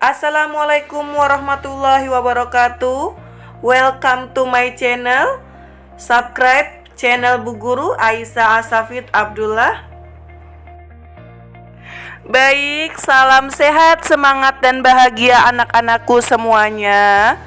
Assalamualaikum warahmatullahi wabarakatuh. Welcome to my channel. Subscribe channel Bu Guru Aisyah Asafid Abdullah. Baik, salam sehat, semangat dan bahagia anak-anakku semuanya.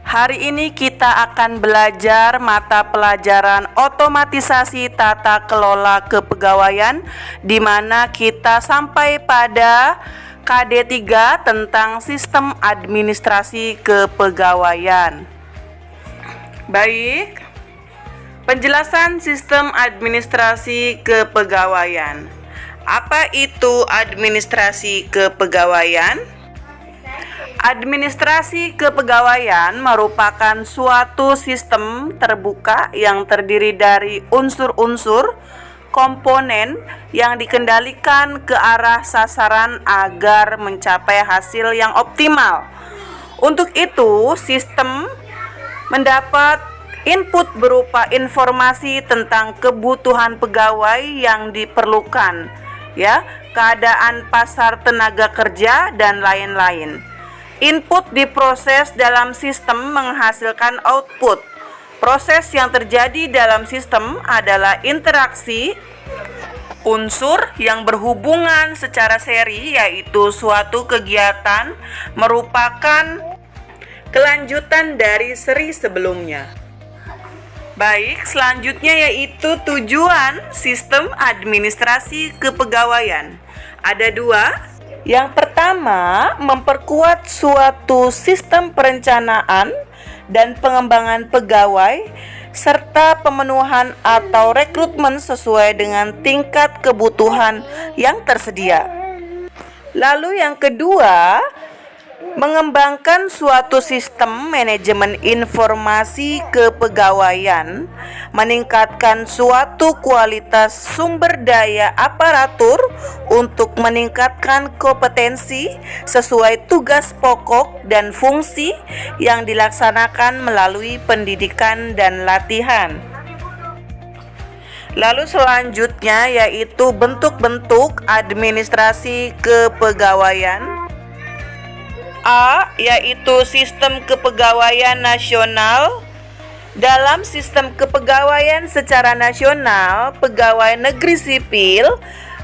Hari ini kita akan belajar mata pelajaran otomatisasi tata kelola kepegawaian, di mana kita sampai pada KD 3 tentang sistem administrasi kepegawaian. Baik, penjelasan sistem administrasi kepegawaian. Apa itu administrasi kepegawaian? Administrasi kepegawaian merupakan suatu sistem terbuka yang terdiri dari unsur-unsur komponen yang dikendalikan ke arah sasaran agar mencapai hasil yang optimal. Untuk itu, sistem mendapat input berupa informasi tentang kebutuhan pegawai yang diperlukan, keadaan pasar tenaga kerja dan lain-lain. Input diproses dalam sistem menghasilkan output. Proses yang terjadi dalam sistem adalah interaksi unsur yang berhubungan secara seri, yaitu suatu kegiatan merupakan kelanjutan dari seri sebelumnya. Baik, selanjutnya yaitu tujuan sistem administrasi kepegawaian. Ada dua. Yang pertama, memperkuat suatu sistem perencanaan dan pengembangan pegawai serta pemenuhan atau rekrutmen sesuai dengan tingkat kebutuhan yang tersedia. Lalu yang kedua, mengembangkan suatu sistem manajemen informasi kepegawaian, meningkatkan suatu kualitas sumber daya aparatur untuk meningkatkan kompetensi sesuai tugas pokok dan fungsi yang dilaksanakan melalui pendidikan dan latihan. Lalu selanjutnya yaitu bentuk-bentuk administrasi kepegawaian. A, yaitu sistem kepegawaian nasional. Dalam sistem kepegawaian secara nasional, pegawai negeri sipil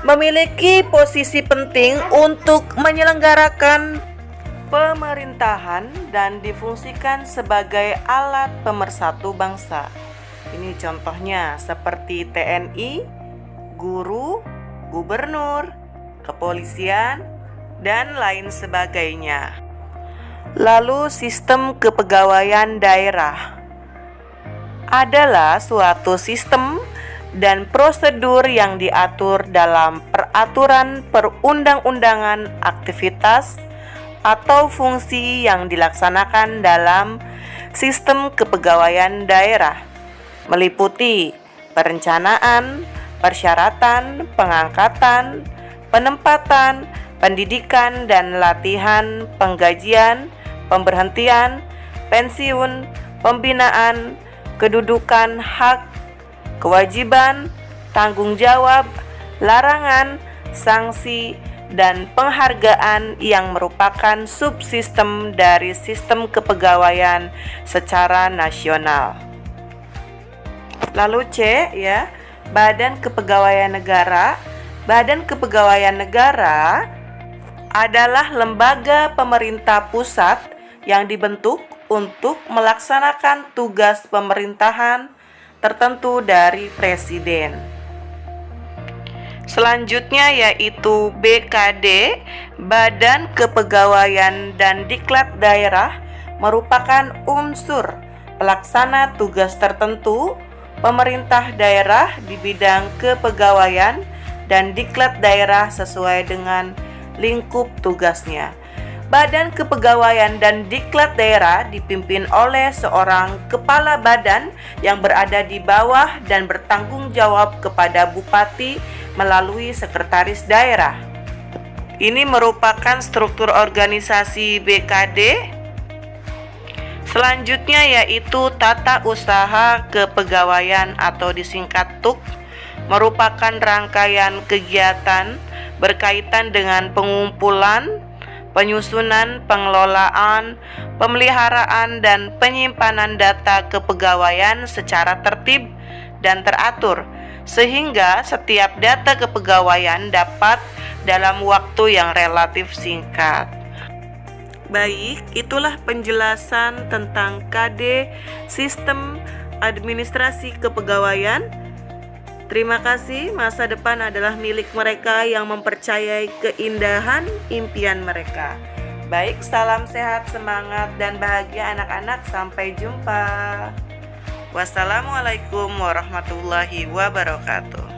memiliki posisi penting untuk menyelenggarakan pemerintahan dan difungsikan sebagai alat pemersatu bangsa. Ini contohnya seperti TNI, guru, gubernur, kepolisian, dan lain sebagainya. Lalu sistem kepegawaian daerah adalah suatu sistem dan prosedur yang diatur dalam peraturan perundang-undangan aktivitas atau fungsi yang dilaksanakan dalam sistem kepegawaian daerah, meliputi perencanaan, persyaratan, pengangkatan, penempatan, pendidikan dan latihan, penggajian, pemberhentian, pensiun, pembinaan, kedudukan, hak, kewajiban, tanggung jawab, larangan, sanksi, dan penghargaan yang merupakan subsistem dari sistem kepegawaian secara nasional. Lalu C, Badan Kepegawaian Negara. Badan Kepegawaian Negara adalah lembaga pemerintah pusat yang dibentuk untuk melaksanakan tugas pemerintahan tertentu dari presiden. Selanjutnya yaitu BKD, Badan Kepegawaian dan Diklat Daerah, merupakan unsur pelaksana tugas tertentu pemerintah daerah di bidang kepegawaian dan diklat daerah sesuai dengan lingkup tugasnya. Badan Kepegawaian dan Diklat Daerah dipimpin oleh seorang kepala badan yang berada di bawah dan bertanggung jawab kepada bupati melalui sekretaris daerah. Ini merupakan struktur organisasi BKD. Selanjutnya yaitu tata usaha kepegawaian atau disingkat TUK, merupakan rangkaian kegiatan berkaitan dengan pengumpulan, penyusunan, pengelolaan, pemeliharaan, dan penyimpanan data kepegawaian secara tertib dan teratur, sehingga setiap data kepegawaian dapat dalam waktu yang relatif singkat. Baik, itulah penjelasan tentang KD Sistem Administrasi Kepegawaian. Terima kasih, masa depan adalah milik mereka yang mempercayai keindahan impian mereka. Baik, salam sehat, semangat, dan bahagia anak-anak. Sampai jumpa. Wassalamualaikum warahmatullahi wabarakatuh.